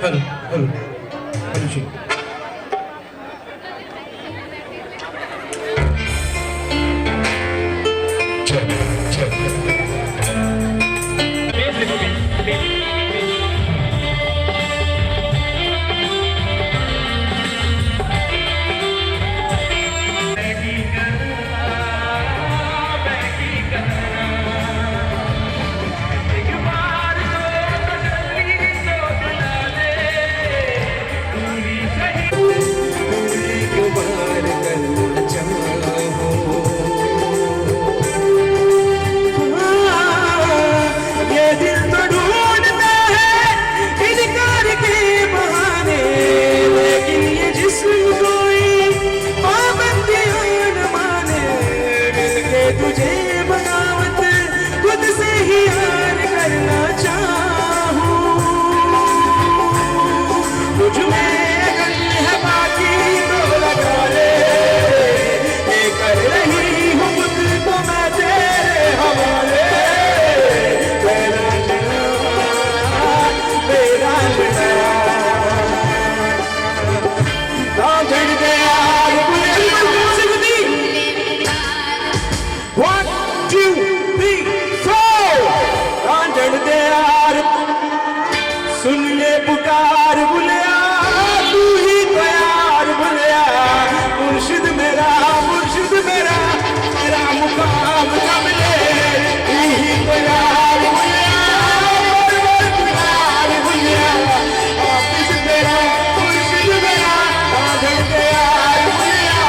Hello hello hello जी। चल चल सुन ले पुकार बुलिया, तू ही तो यार बुलिया, मुर्शिद मेरा तेरा मुकाम कब ले, तू ही तो यार बुलिया, यार बुलिया, हाफिज मेरा मुर्शिद मेरा, कादर के यार बुलिया,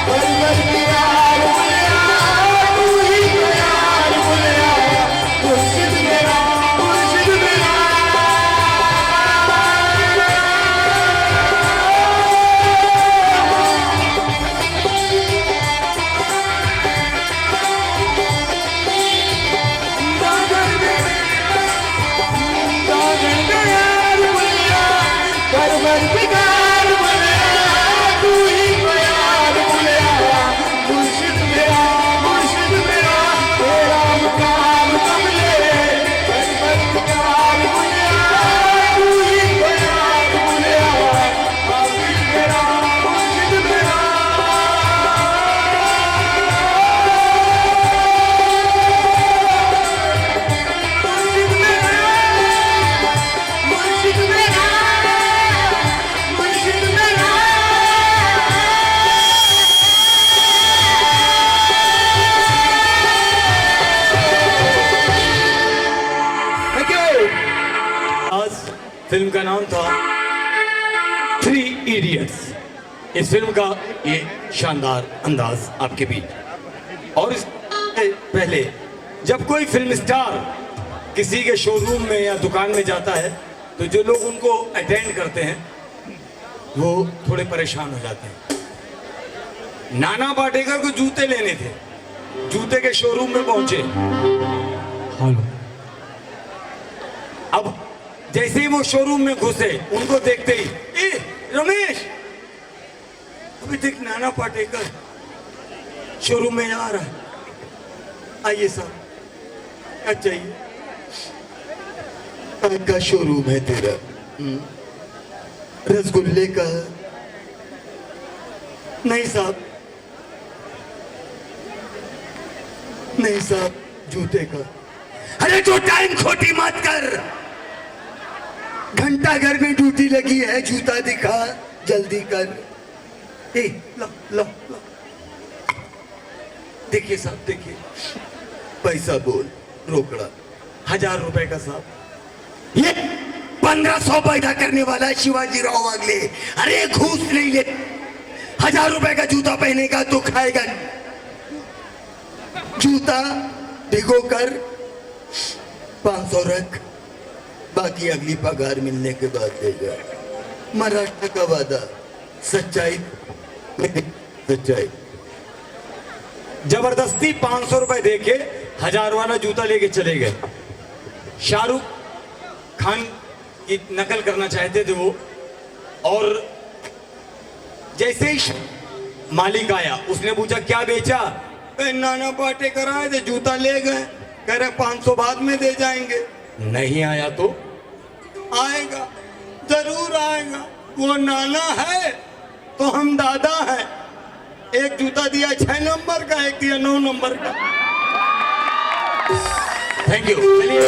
परवर की यार बुलिया, तू ही तो यार बुलिया, मुर्शिद मेरा फिल्म का नाम था थ्री इडियट्स। इस फिल्म का ये शानदार अंदाज आपके बीच। और इससे पहले जब कोई फिल्म स्टार किसी के शोरूम में या दुकान में जाता है तो जो लोग उनको अटेंड करते हैं वो थोड़े परेशान हो जाते हैं। नाना पाटेकर को जूते लेने थे, जूते के शोरूम में पहुंचे। अब जैसे ही वो शोरूम में घुसे, उनको देखते ही, ए रमेश, अभी देख नाना पाटेकर शोरूम में आ रहा है, आइए साहब, क्या चाहिए? का शोरूम है तेरा? रसगुल्ले का? नहीं साहब, नहीं साहब, जूते का। अरे तो टाइम खोटी मत कर, घंटा घर में ड्यूटी लगी है, जूता दिखा, जल्दी कर। ए लो लो लो, देखिए साहब, देखिए, पैसा बोल, रोकड़ा 1000 रुपए का साहब। ये 1500 पैदा करने वाला शिवाजी राव अगले, अरे घूस नहीं ले, 1000 रुपए का जूता पहनेगा तो खाएगा। जूता भिगो कर 500 रख, बाकी अगली पगार मिलने के बाद देगा। महाराष्ट्र का वादा, सच्चाई सच्चाई। जबरदस्ती 500 रुपए देके 1000 वाला जूता लेके चले गए। शाहरुख खान की नकल करना चाहते थे वो, और जैसे ही मालिक आया उसने पूछा क्या बेचा? नाना पाटेकर आए थे, जूता ले गए, कह रहे 500 बाद में दे जाएंगे। नहीं आया तो आएगा, जरूर आएगा। वो नाना है तो हम दादा हैं। एक जूता दिया 6 नंबर का, एक दिया 9 नंबर का। Thank you. चलिए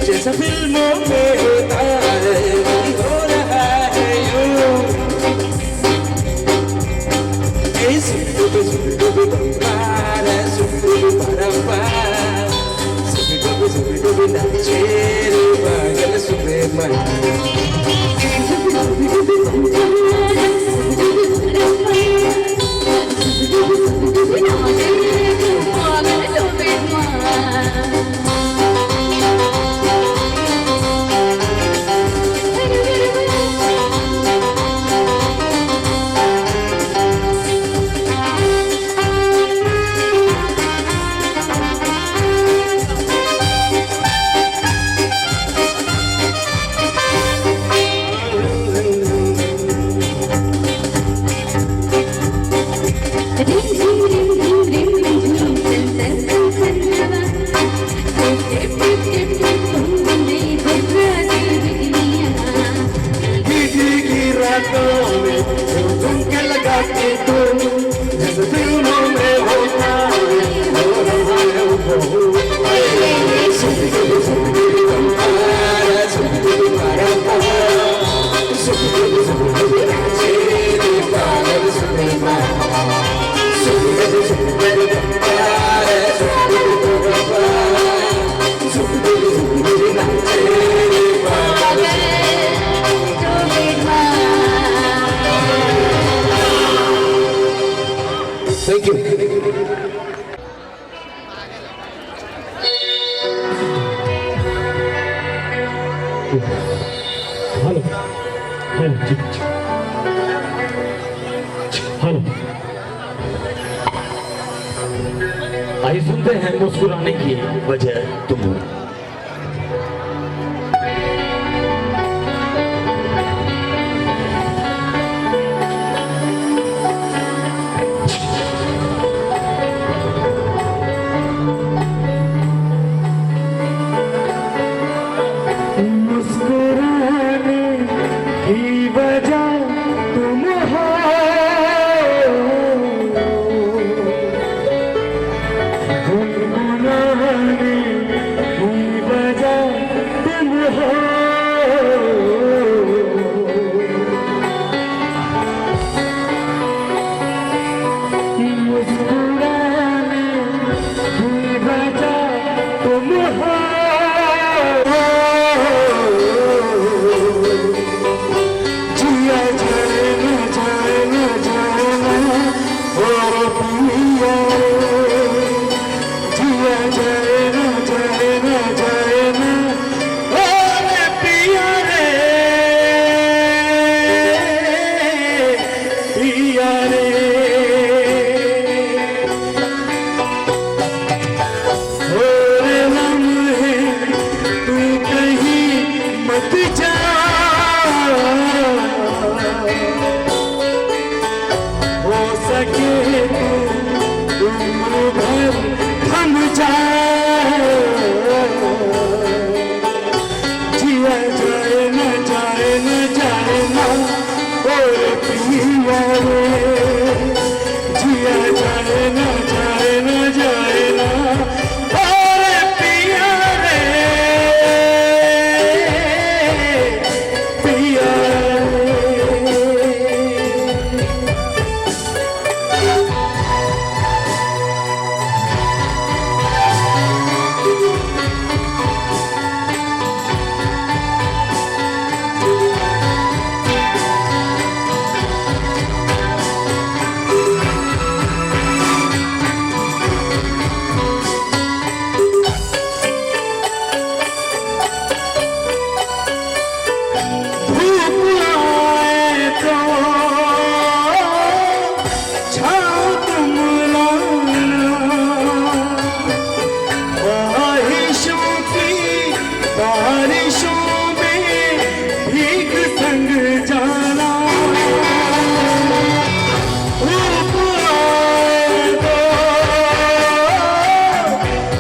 जैसा फिल्मों में होता है हो रहा है यूं। नाचे रे पागल Suleman. Thank you. Hello hello आइए सुनते हैं मुस्कुराने की वजह तुम हो। मुस्कुराने की वजह मुस्कुराने की वजह तुम हो। जिया जाए न जाए न जाए न और पिया रे। जिया जाए न जाए न जाए न और पिया रे, पिया रे। और लम्हे तू कहीं मत जा, हो सके तू उम्र भर थम जा। जिया जाए न जाए न जाए न और पिया रे। जिया जाए न जाए न जाए न और पिया रे, पिया रे। धूप आए तो छाँव तुम लाना, ख्वाहिशों की बारिशों में भीग संग जाना। धूप आए तो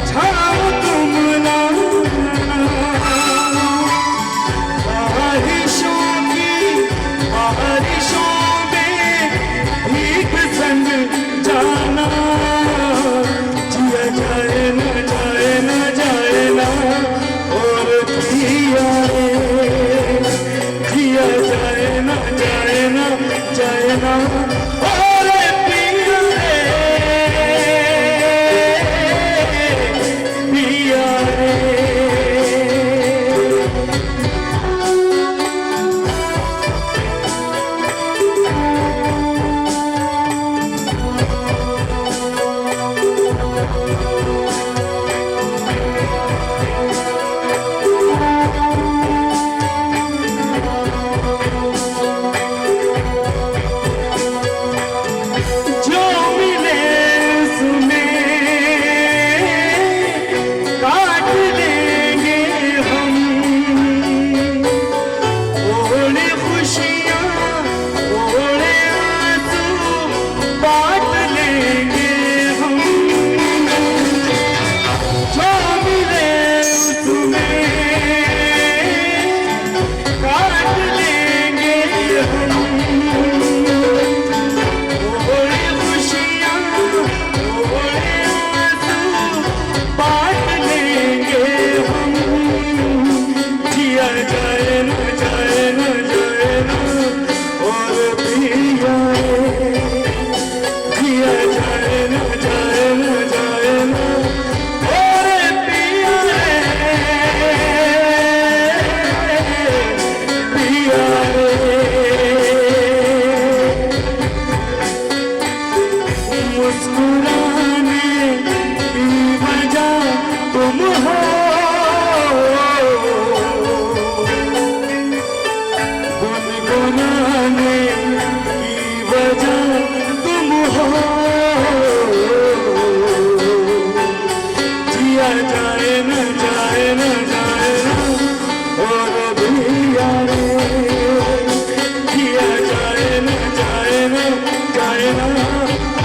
छाँव तुम लाना, ख्वाहिशों की बारिशों में भीग संग जाना। जिया जाए न जाए न जाए न और पिया रे। जिया जाए न जाए न जाए न और पिया रे, पिया रे। जो मिले उसमें काट लेंगे हम, ओढ़े खुशियाँ ओढ़े आंसू बांट लेंगे हम। जो मिले उसमें काट लेंगे हम, ओढ़े खुशियाँ ओढ़े आंसू बांट लेंगे हम। जिया जाए न जाए न जाए न और पिया रे। जिया जाए न जाए न जाए न और पिया रे, पिया रे। मुस्कुराने की वजह तुम हो, गुनगुनाने की वजह तुम हो। जिया जाए न जाए न जाए न और पिया रे। जिया जाए न जाए न जाए न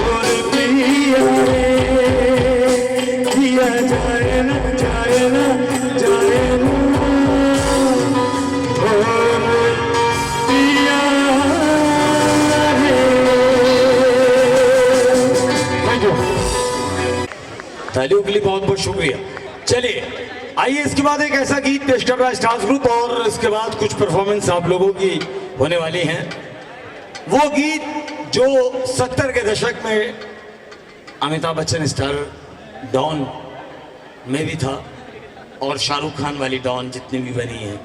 और पिया रे। जिया जाए न जाए न जाए न और पिया रे। Thank you. तालियों के लिए बहुत बहुत शुक्रिया। चलिए आइए इसके बाद एक ऐसा गीत पेश कर रहा है स्टार्स ग्रुप, और इसके बाद कुछ परफॉर्मेंस आप लोगों की होने वाली हैं। वो गीत जो 70 के दशक में अमिताभ बच्चन स्टार डॉन में भी था, और शाहरुख खान वाली डॉन जितनी भी बनी है,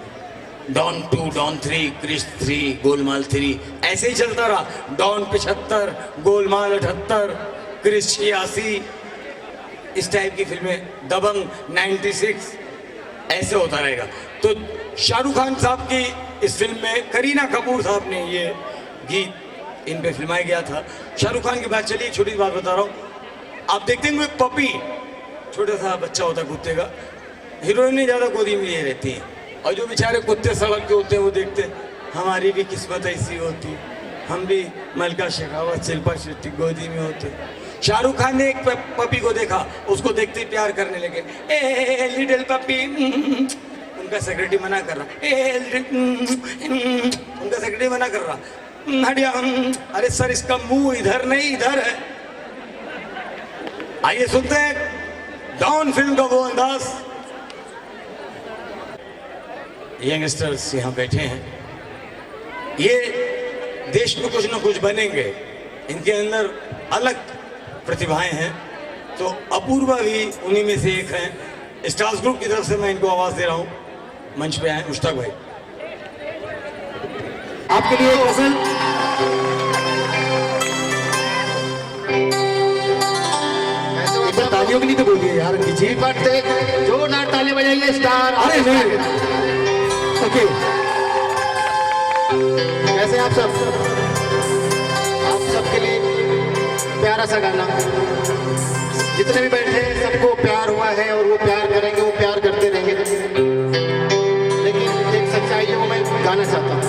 डॉन 2, डॉन 3, क्रिश 3, गोलमाल 3, ऐसे ही चलता रहा। डॉन 75, गोलमाल 78, क्रिश 86, इस टाइप की फिल्में, दबंग 96, ऐसे होता रहेगा। तो शाहरुख खान साहब की इस फिल्म में करीना कपूर साहब ने ये गीत इन पे फिल्माया गया था। शाहरुख खान की बात चलिए, छोटी बात बता रहा हूँ, आप देखते हैं एक पपी, छोटा सा बच्चा होता है कुत्ते का, हीरोइन ने ज़्यादा गोदी में लिए रहती है, और जो बेचारे कुत्ते सड़क के होते हैं वो देखते हैं हमारी भी किस्मत ऐसी होती, हम भी मलका शेखावत, शिल्पा शेट्टी गोदी में होते। शाहरुख खान ने एक पपी को देखा, उसको देखते ही प्यार करने लगे। ए लिटिल पपी, उनका सेक्रेटरी मना कर रहा, उनका सेक्रेटरी मना कर रहा, हटिया, अरे सर इसका मुंह इधर नहीं इधर है। आइए सुनते हैं डॉन फिल्म का वो अंदाज। यंगस्टर्स यहाँ बैठे हैं, ये देश में कुछ ना कुछ बनेंगे, इनके अंदर अलग प्रतिभाएं हैं, तो अपूर्वा भी उन्हीं में से एक हैं। स्टार्स ग्रुप की तरफ से मैं इनको आवाज दे रहा हूँ, मंच पे आए मुश्ताक भाई। आपके लिए एक गजल। एक बार तालियों के लिए तो बोलिए यार, नीचे जोरदार ताली बजाइए स्टार। अरे नहीं, ओके, कैसे आप सब? आप सबके लिए प्यारा सा गाना, जितने भी बैठे हैं सबको प्यार हुआ है और वो प्यार करेंगे, वो प्यार करते रहेंगे, लेकिन एक सच्चाई है वो मैं गाना चाहता हूँ।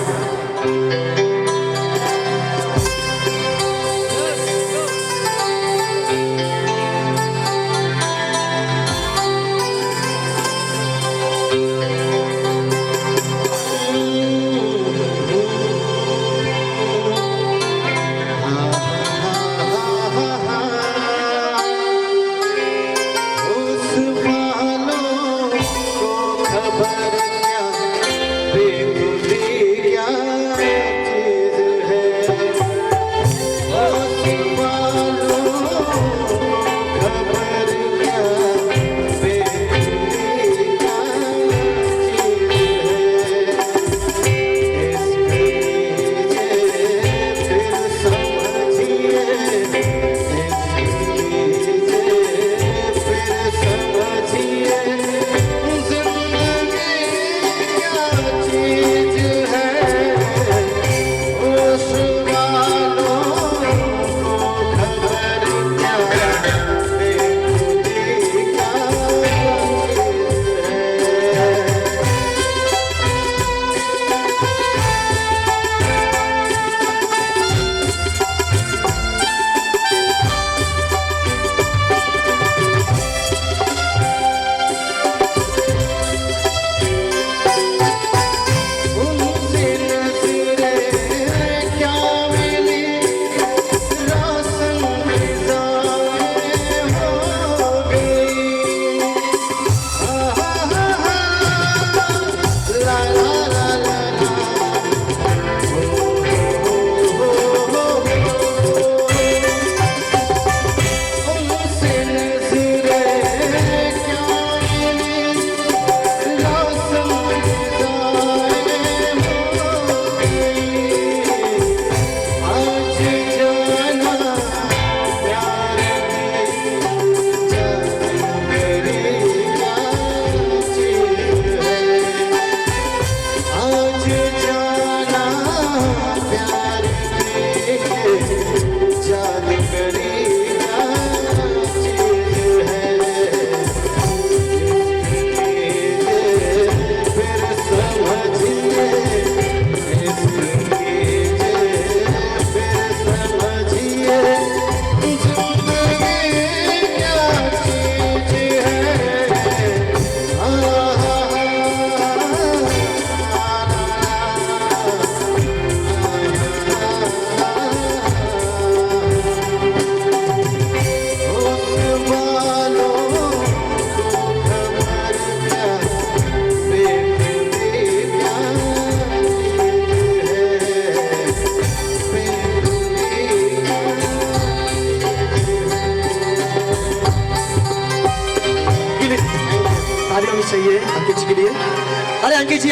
जिंदगी क्या चीज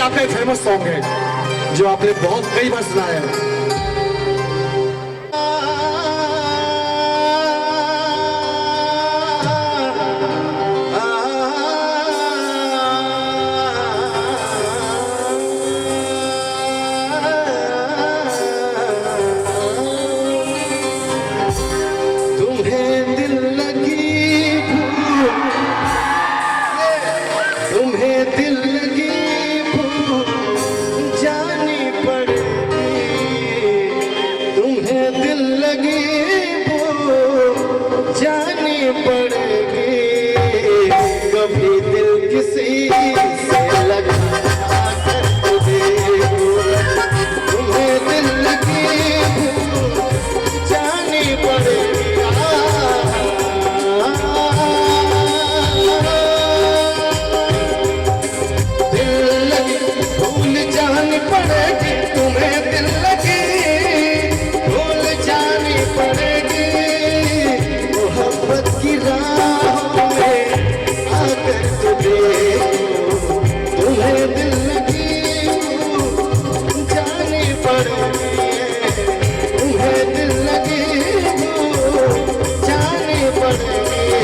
आपका एक फेमस सॉन्ग है जो आपने बहुत कई बार सुनाया है। तुम्हें दिल लगी भूल, तुम्हें दिल लगी भूल जानी पड़ेगी, तुम्हें दिल लगी भूल जानी पड़ेगी। कभी दिल किसी से लगा कर तो देखो, तुम्हें दिल लगी भूल जानी पड़ेगी। भूल जानी पड़ेगी, तुम्हें दिल लगी भूल जानी पड़ेगी। मोहब्बत की राहों में आकर तो देखो, तुम्हें दिल लगी भूल जानी पड़ेगी, तुम्हें दिल लगी भूल जानी पड़ेगी।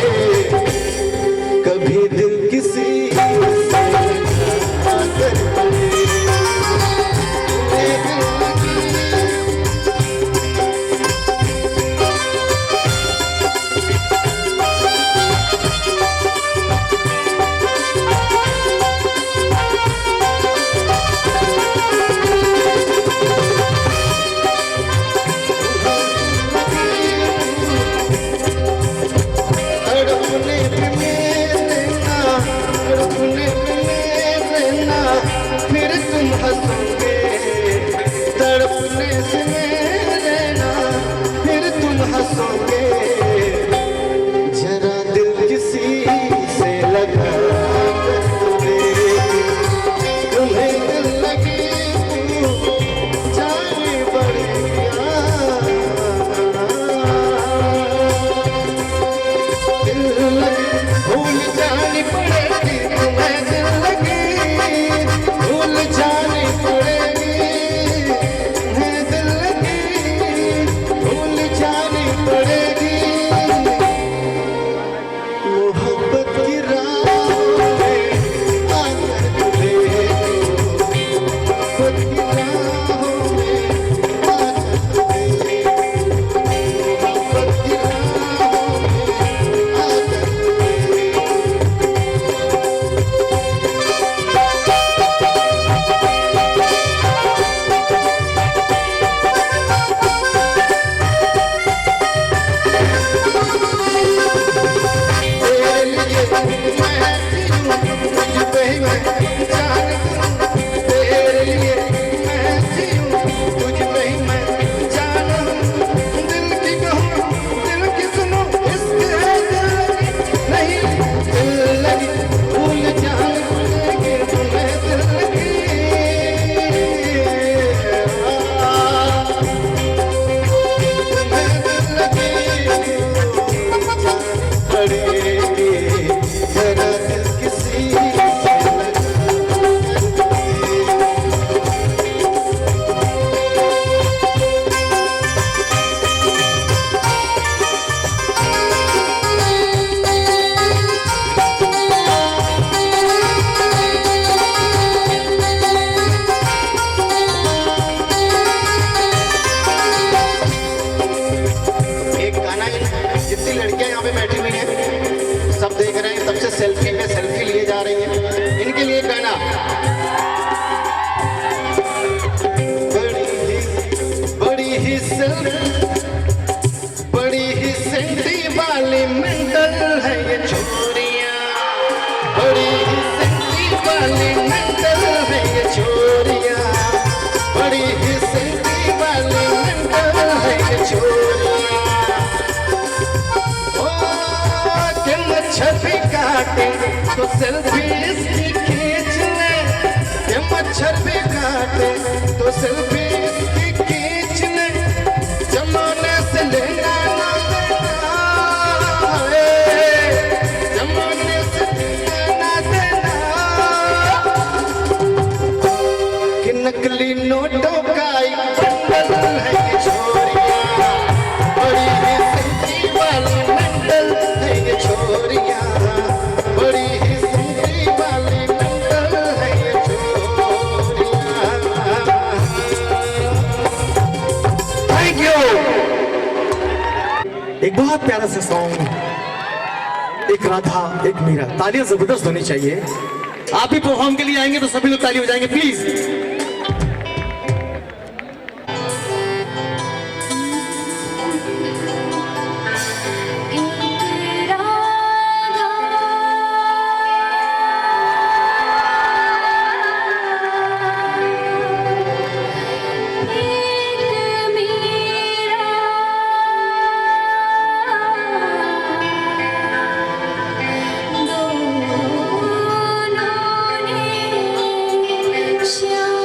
कभी दिल किसी फिर तुम हंसोगे, तड़पने से मेरे ना फिर तुम हंसोगे। जरा दिल किसी से लगा कर तो देखो, तुम्हें दिल लगी जानी पड़ेगी। दिल लगी भूल जानी पड़ेगी, तुम्हें दिल लगी भूल जानी पड़ेगी, तुम्हें दिल लगी भूल जानी पड़ेगी। मोहब्बत की राहों में आकर तो देखो, मोहब्बत की राहों में आकर तो देखो, मोहब्बत की राहों में आकर तो देखो। तेरे लिए मैं जीऊं, तुझ पे ही मैं जान दूं। तेरे लिए मैं जीऊं, तुझ पे ही मैं जान दूं। दिल की कहूं, दिल की सुनो, इसके दिल नहीं, दिल लगी भूल जानी पड़ेगी, तुम्हें दिल लगी तुम्हें दिल लगी पड़ेगी। जरा दिल किसी से लगा एक गाना है, जितनी लड़कियां यहाँ पे बैठी हुई हैं सब देख रहे हैं, सबसे सेल्फी पे सेल्फी लिए जा रही हैं। इनके लिए गाना बड़ी ही सेंटी वाली मेंटल है ये छोरियां, बड़ी ही सेंटी वाली मेंटल है ये छोरियां, बड़ी ही सेंटी वाली मेंटल है ये छोरियां। ओ के मच्छर भी काटे तो सेल्फी इसकी खींच ले, के मच्छर भी काटे तो सेल्फी इसकी खींच ले। जमाने से लेना ना देना, जमाने से लेना ना देना। नकली नोटों का एक बंडल है ये छोरियां, बड़ी ही सिंपी वाली मंडल है ये छोरियां, बड़ी ही सिंपी वाली मंडल है ये छोरियां। Thank you. एक बहुत प्यारा सा सॉन्ग, एक राधा एक मीरा। तालियां जबरदस्त होनी चाहिए। आप भी परफॉर्म के लिए आएंगे तो सभी लोग ताली बजाएंगे प्लीज। श्याम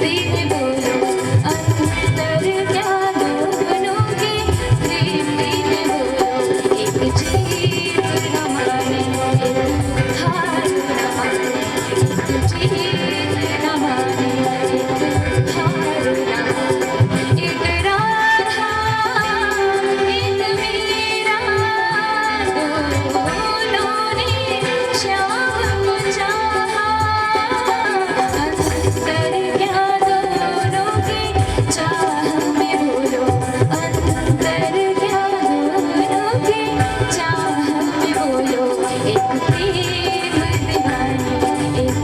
में बोलो अंतर क्या दोनों की प्रीति में बोलो एक जीत न माने एक हार न माने एक जीत न माने एक हार न माने एक राधा एक मीरा दोनों ने श्याम चाहा अंतर क्या दोनों की चाह में बोलो अंतर क्या दोनों की चाह में बोलो एक प्रेम दीवानी एक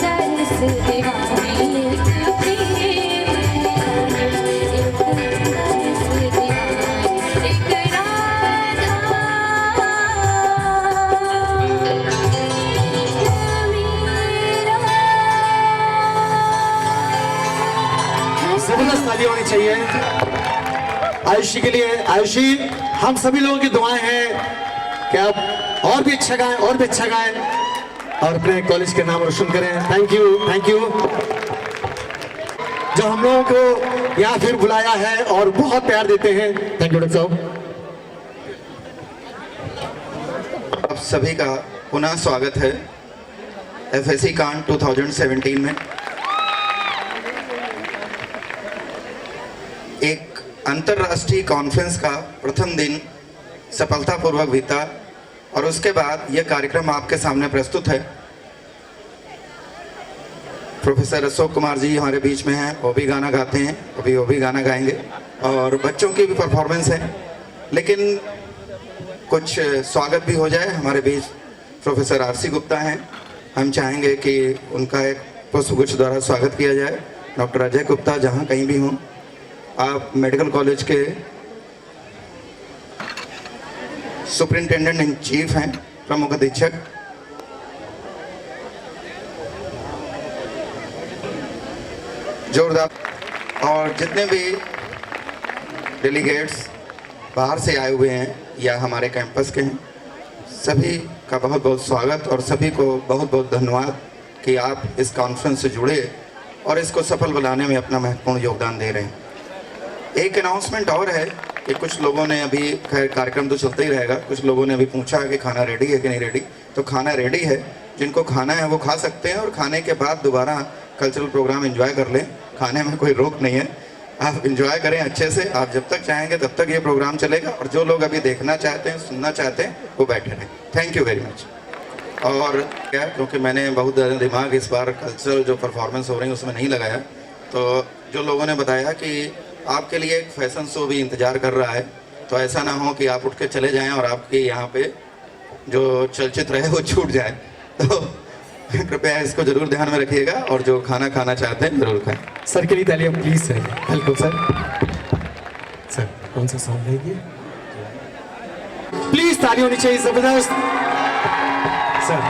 तरस दीवानी एक प्रेम दीवानी एक तरस दीवानी एक राधा जबरदस्त ताली होनी चाहिए आयुषी के लिए। आयुषी, हम सभी लोगों की दुआएं हैं कि आप और भी अच्छा गाएं और भी अच्छा गाएं और अपने कॉलेज के नाम रोशन करें। Thank you, thank you. जो हम लोगों को यहाँ फिर बुलाया है और बहुत प्यार देते हैं। थैंक यू डॉक्टर साहब। आप सभी का पुनः स्वागत है FSC कांड 2017 में। एक अंतर्राष्ट्रीय कॉन्फ्रेंस का प्रथम दिन सफलतापूर्वक बीता और उसके बाद यह कार्यक्रम आपके सामने प्रस्तुत है। प्रोफेसर अशोक कुमार जी हमारे बीच में हैं, वो भी गाना गाते हैं, अभी वो भी गाना गाएंगे और बच्चों की भी परफॉर्मेंस है। लेकिन कुछ स्वागत भी हो जाए। हमारे बीच प्रोफेसर RC गुप्ता हैं, हम चाहेंगे कि उनका एक पुष्पगुच्छ द्वारा स्वागत किया जाए। डॉक्टर अजय गुप्ता जहाँ कहीं भी हों, आप मेडिकल कॉलेज के सुपरिंटेंडेंट इन चीफ हैं, प्रमुख अधीक्षक। जोरदार। और जितने भी डेलीगेट्स बाहर से आए हुए हैं या हमारे कैंपस के हैं, सभी का बहुत बहुत स्वागत और सभी को बहुत बहुत धन्यवाद कि आप इस कॉन्फ्रेंस से जुड़े और इसको सफल बनाने में अपना महत्वपूर्ण योगदान दे रहे हैं। एक अनाउंसमेंट और है कि कुछ लोगों ने अभी, खैर कार्यक्रम तो चलता ही रहेगा, कुछ लोगों ने अभी पूछा कि खाना रेडी है कि नहीं रेडी। तो खाना रेडी है, जिनको खाना है वो खा सकते हैं और खाने के बाद दोबारा कल्चरल प्रोग्राम एंजॉय कर लें। खाने में कोई रोक नहीं है, आप एंजॉय करें अच्छे से। आप जब तक चाहेंगे तब तक ये प्रोग्राम चलेगा और जो लोग अभी देखना चाहते हैं, सुनना चाहते हैं, वो बैठे रहें। Thank you very much. और क्या, क्योंकि मैंने बहुत ज़्यादा दिमाग इस बार कल्चरल जो परफॉर्मेंस हो रही है उसमें नहीं लगाया, तो जो लोगों ने बताया कि आपके लिए एक फैशन शो भी इंतज़ार कर रहा है, तो ऐसा ना हो कि आप उठ के चले जाएं और आपके यहाँ पे जो चलचित्र है वो छूट जाए। तो कृपया इसको जरूर ध्यान में रखिएगा और जो खाना खाना चाहते हैं जरूर खाएं। सर के लिए तालियां please sir. Welcome sir. Sir कौन सा सॉन्ग है ये? प्लीज ताली होनी चाहिए, जबरदस्त सर।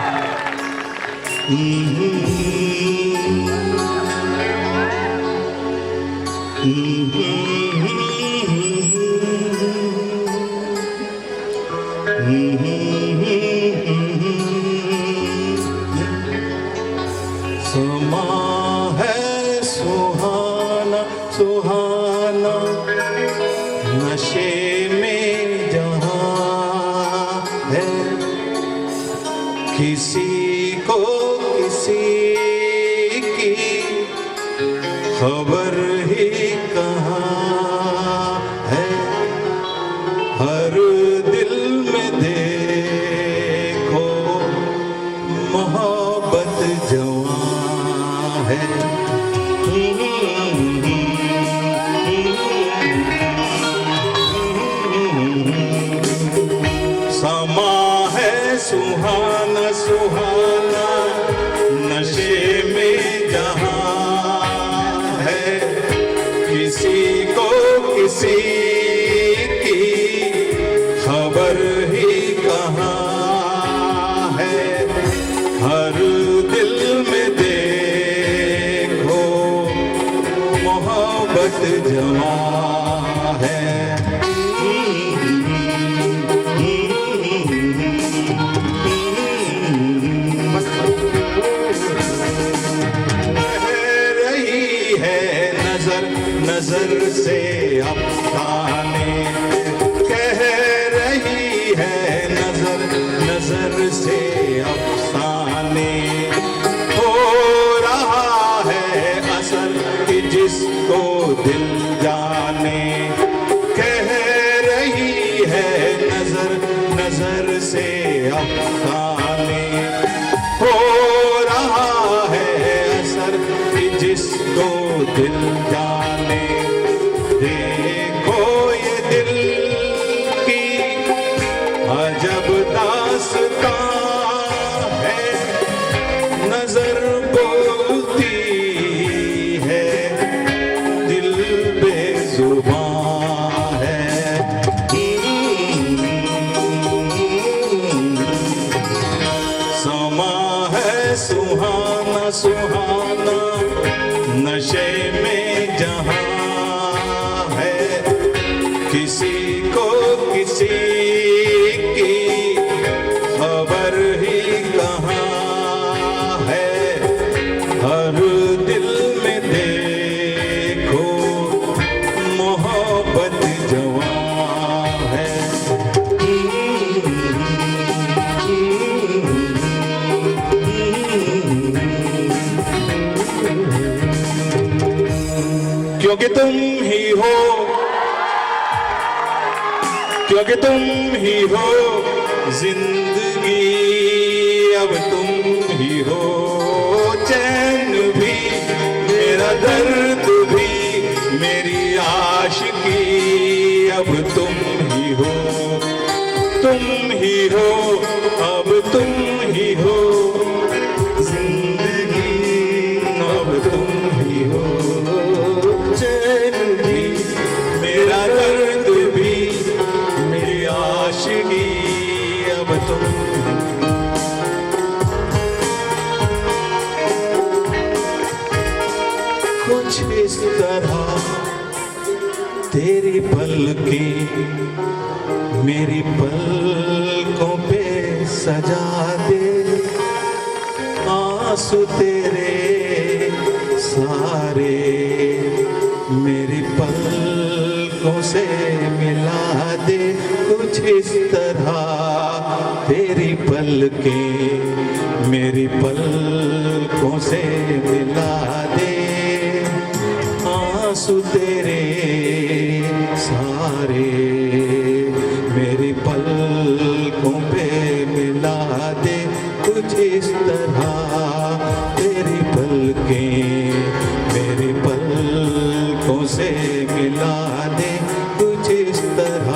समा है सुहाना सुहाना नशे में जहाँ है, किसी को किसी की खबर ही कहाँ है। हर दिल में देखो मोहब्बत जवां है। समा है सुहाना सुहाना नशे में जहाँ है, किसी को किसी की खबर ही कहाँ है। हर दिल में देखो मोहब्बत जवां है। बह रही है नजर नजर से अफसाने कह रही है, नजर नजर से अफसाने हो रहा है असर कि जिसको दिल जाने कह रही है, नजर नजर से अफसाने हो रहा है असर कि जिसको दिल जाने। देखो ये दिल की अजब दास्तां है, नजर बोलती है दिल बेजुबां है। समा है सुहाना सुहाना नशे में जहां है, किसी को किसी की खबर ही कहाँ है। हर दिल में देखो मोहब्बत जवां है। क्योंकि तुम ही हो, क्योंकि तुम ही हो जिंदगी, अब तुम ही हो चैन भी, मेरा दर्द भी, मेरी आशिकी, अब तुम ही हो, तुम ही हो, अब तुम ही हो जिंदगी, अब तुम ही हो चैन भी, मेरा दर्द भी, मेरी आशिकी, अब तुम। कुछ इस तरह तेरी पलकें मेरी पलकों पे सजा दे, आंसू तेरे सारे मेरी पलकों से मिला दे। कुछ इस तरह तेरी पलकें मेरी पलकों से मिला दे, आंसू तेरे सारे मेरी पलकों पे मिला दे। कुछ इस तरह तेरी पलकें मेरी पलकों से मिला दे। कुछ इस तरह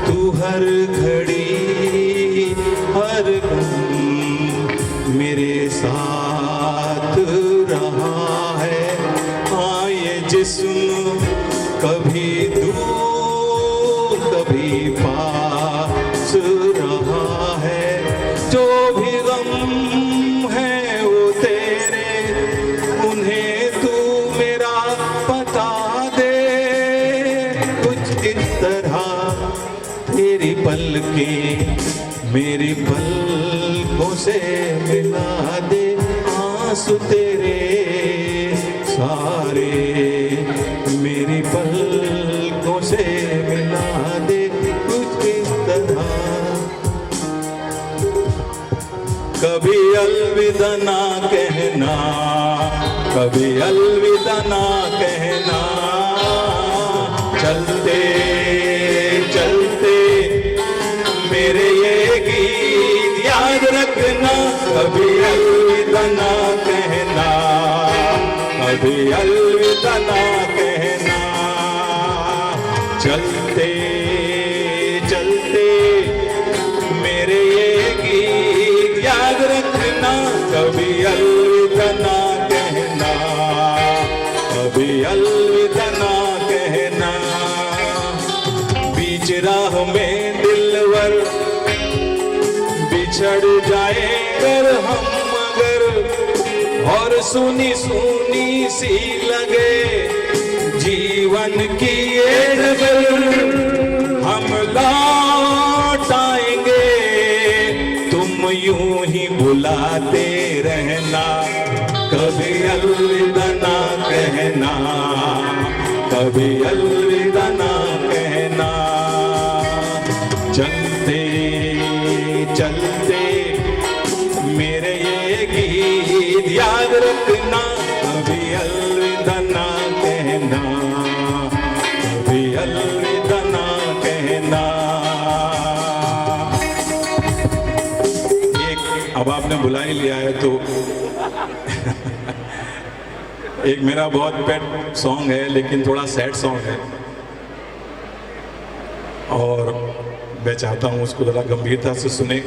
तू हर घड़ी हर गम मेरे साथ रहा है। हाँ ये जिस्म कभी दूर कभी पास रहा है, जो भी गम है वो तेरे, उन्हें तू मेरा बता दे। कुछ इस तरह तेरी पलकें मेरी पलकों से मिला दे, आंसू तेरे सारे मेरी पलकों से मिला दे। कुछ इस तरह कभी अलविदा ना कहना, कभी अलविदा ना कहना, चलते चलते मेरे ये गीत याद रखना। कभी अलविदा ना कहना, कभी अलविदा ना कहना, चलते चलते मेरे ये गीत याद रखना। कभी अलविदा ना कहना, कभी अलविदा ना कहना। बीच राह में दिलवर बिछड़ जाए कर हम मगर, और सुनी सुनी सी लगे जीवन की ये डगर, हम लौट आएंगे तुम यूं ही बुलाते रहना। कभी अलविदा ना कहना, कभी अलविदा ना कहना। चलते चलते मेरे ये गीत याद रखना, कभी अलविदा ना कहना, कभी अलविदा ना कहना। अब आपने बुला ही लिया है तो एक मेरा बहुत पेट सॉन्ग है, लेकिन थोड़ा सैड सॉन्ग है और मैं चाहता हूँ उसको ज़रा गंभीरता से सुने।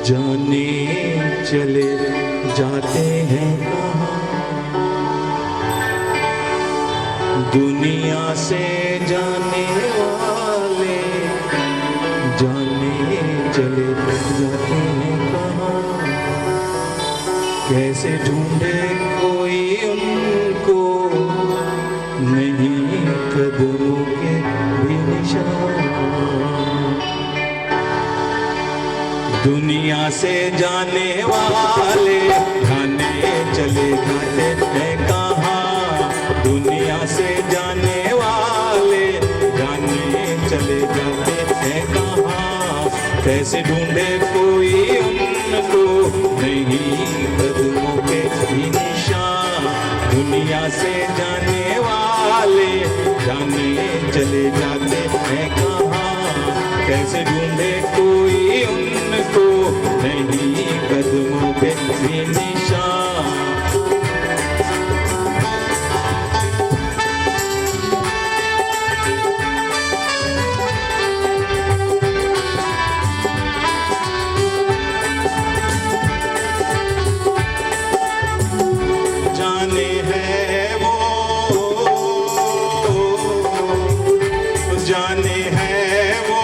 जाने चले जाते हैं कहाँ, दुनिया से जाने वाले, जाने चले जाते हैं कहाँ। कैसे ढूंढे कोई उनको, नहीं कदमों के भी निशान। दुनिया से जाने वाले जाने चले जाते हैं कहाँ, दुनिया से जाने वाले जाने चले जाते हैं कहाँ। कैसे ढूंढे कोई उनको, नहीं कदमों के भी निशान। दुनिया से जाने वाले जाने चले जाते हैं कहाँ। कैसे ढूंढे कोई उनको, नहीं कदमों पे भी निशान। जाने है वो, जाने है वो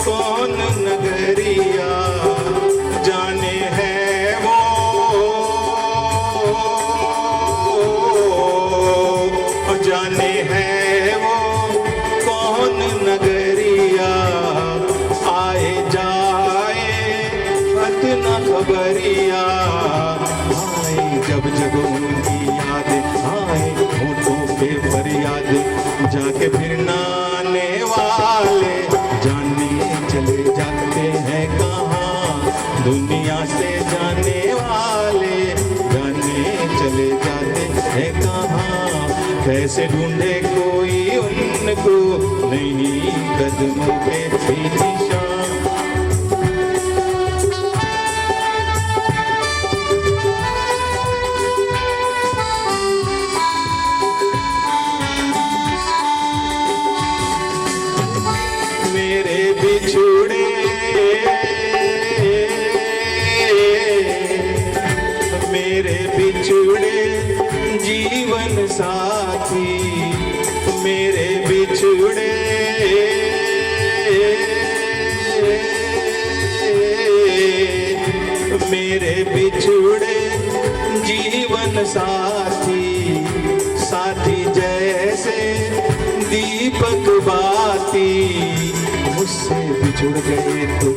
कौन नगरिया, जाने है वो, जाने है वो कौन नगरिया। आए जाए फत न खबरिया, आए जब जब उनकी याद आए होठों पे फरियाद। जाके फिर नाने वाले जाने चले जाते हैं कहाँ, दुनिया से जाने वाले जाने चले जाते हैं कहाँ। कैसे ढूंढे कोई उनको, नहीं कदमों पे भी निशान। मेरे बिछुड़े मेरे बिछुड़े जीवन साथी, मेरे बिछुड़े मेरे बिछुड़े जीवन साथी। साथी जैसे दीपक बाती, मुझसे बिछुड़ गए तुम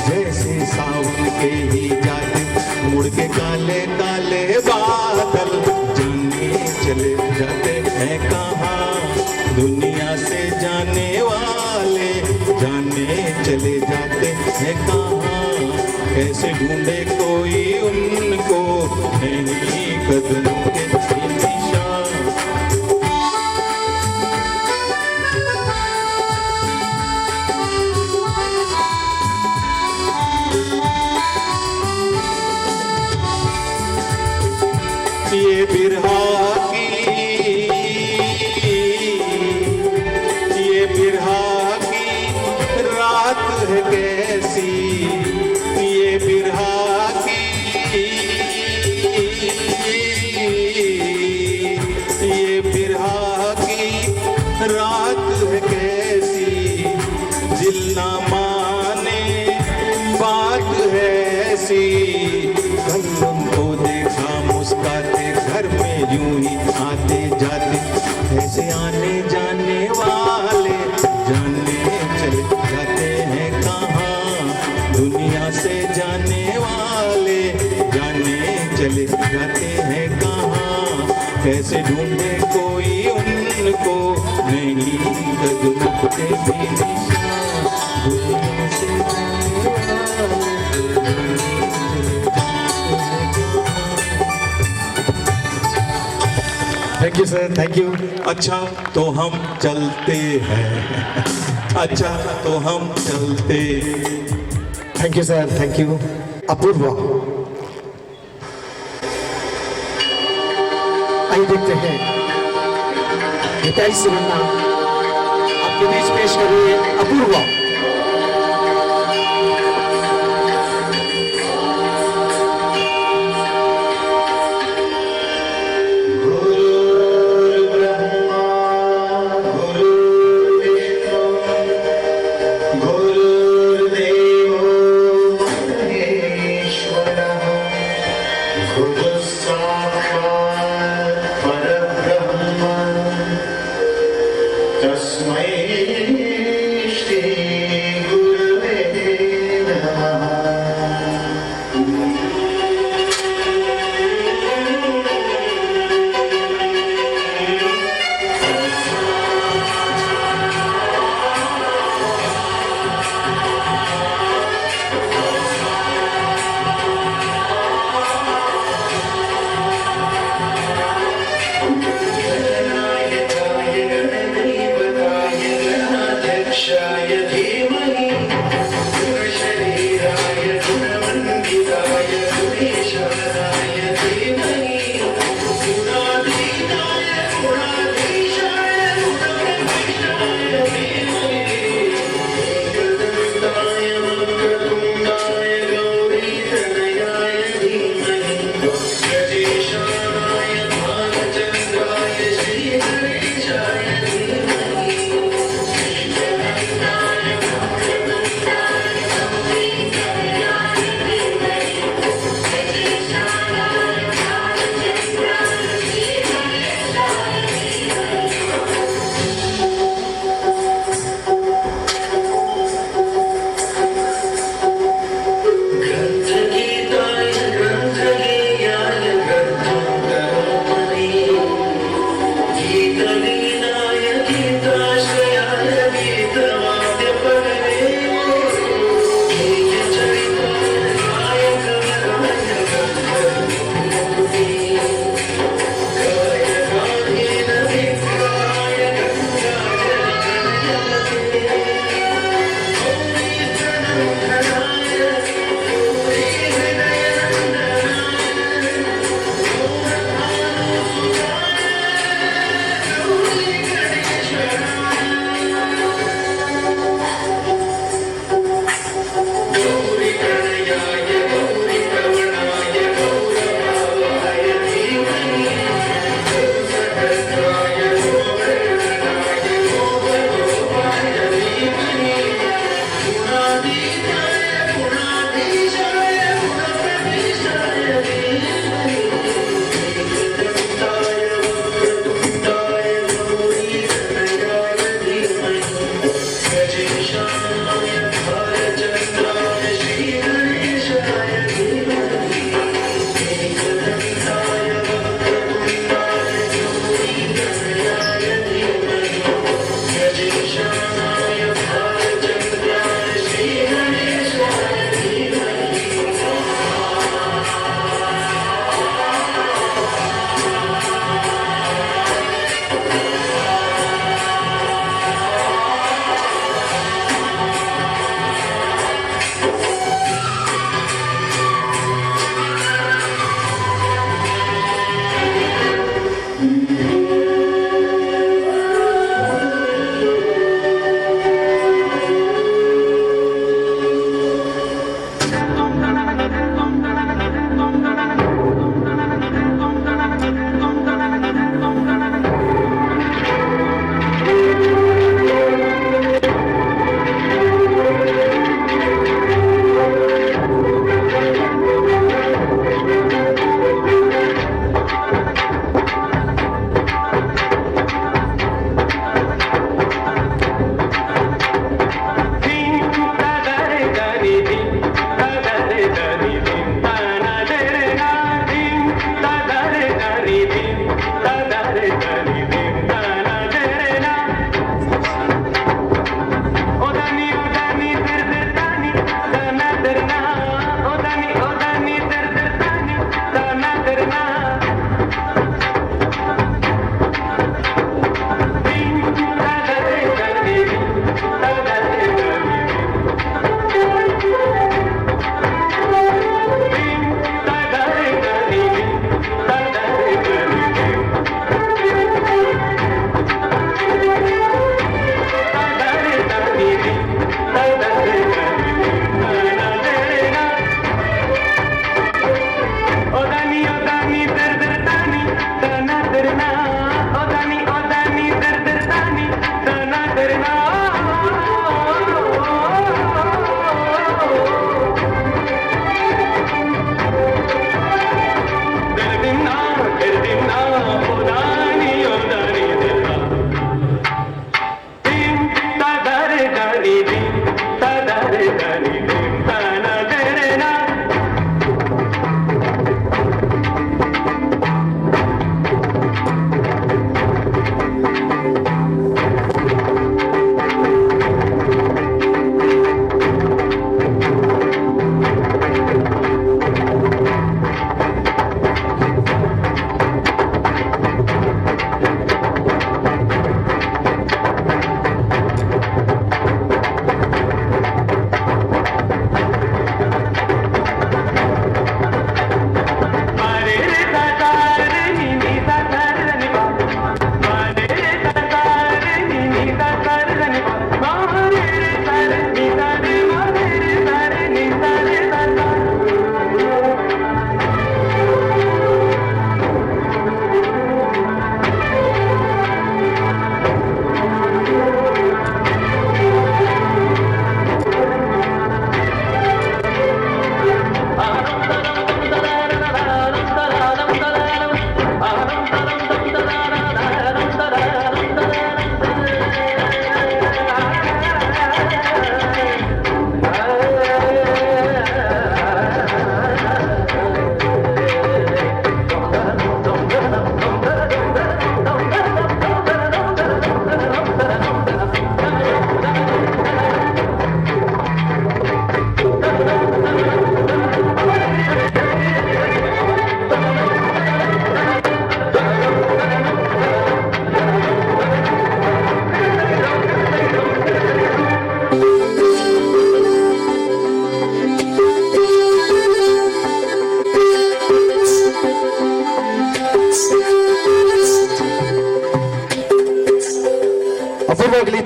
जैसे सावन के ही जाते। मुड़ के काले काले बादल जाने चले जाते हैं कहाँ, दुनिया से जाने वाले जाने चले जाते हैं कहाँ। कैसे ढूंढे कोई उनको, नहीं कदमों के भी निशान। ये बिरहा की, ये बिरहा की रात है कैसी, ये बिरहा की, ये बिरहा की रात है कैसी। दिल ना माने बात है ऐसी, वाले, कल उनको देखा मुस्काते घर में यूं ही आते जाते, ऐसे आने जाने वाले जाने चले जाते हैं कहाँ, दुनिया से जाने वाले जाने चले जाते हैं कहाँ, कैसे ढूंढे कोई उनको नहीं कदमों भी निशान, दुनिया से जाने thank you sir, thank you. अच्छा तो हम चलते हैं, अच्छा तो हम चलते। Thank you sir, thank you. Apurva, आइए देखते हैं मिताली सिन्हा आपके बीच पेश कर रही है अपूर्वा। तस्मै श्री गुरवे नमः। गणाध्यक्षाय धीमहि गुणशरीराय गुणवन्दिताय गुणेशानाय धीमहि गुणातीताय गुणाधीशाय गुणप्रविष्टाय धीमहि एकदन्ताय वक्रतुण्डाय गौरीतनयाय धीमहि गजेशानाय भालचन्द्राय श्रीगणेशाय धीमहि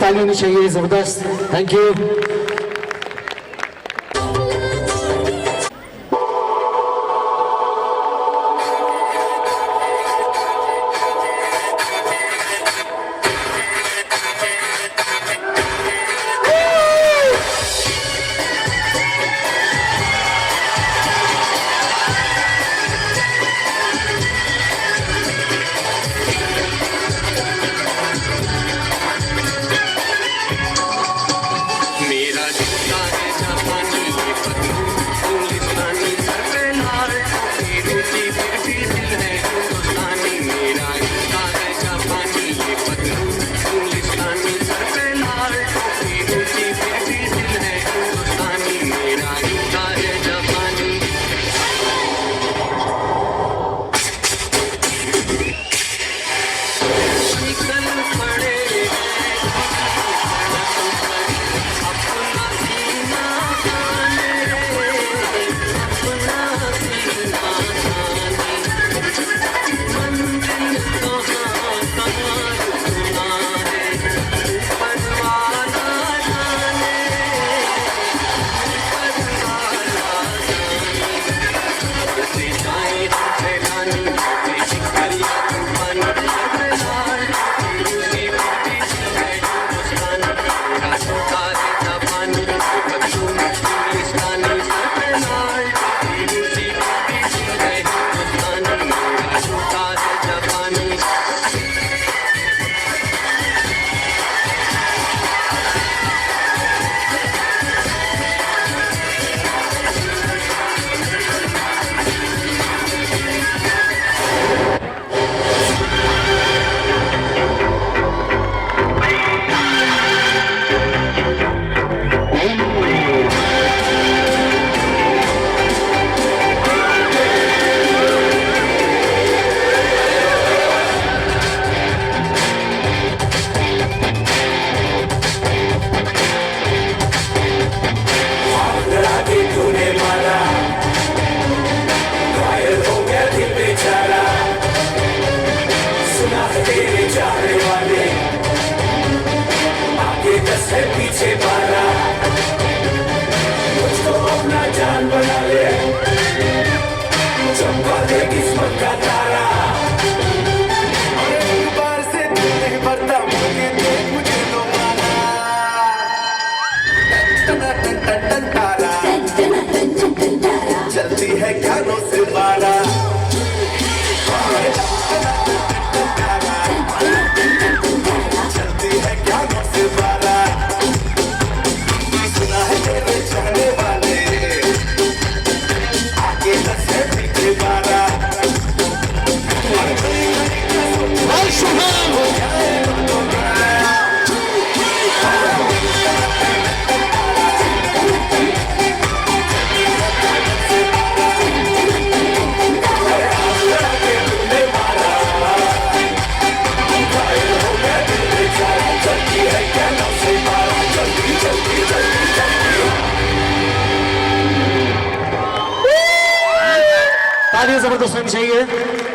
ताली होनी चाहिए जबरदस्त। Thank you. मेरा दिखता है जापानी ये पतलू इंग्लिस्तानी सर पे लाल टोपी रोटी फिर भी दिल है हिंदुस्तानी। मेरा दिखता है जापानी ये पतलू इंग्लिस्तानी सर पे लाल टोपी रोटी फिर भी दिल है हिंदुस्तानी। मेरा दिखता है जापानी। निकल पड़े पीछे बारा मुझको अपना जान बना ले, चमका दे किस्मत का तारा। और एक बार से दिल नहीं भरता मुझे देख मुझे तो मारा। टन टन टन तारा चलती है कानों से बारा। चलती है कानों से बारा। सुना है तेरे चाहने वाले आगे 10 है पीछे 12। तालियां जबरदस्त होनी चाहिए।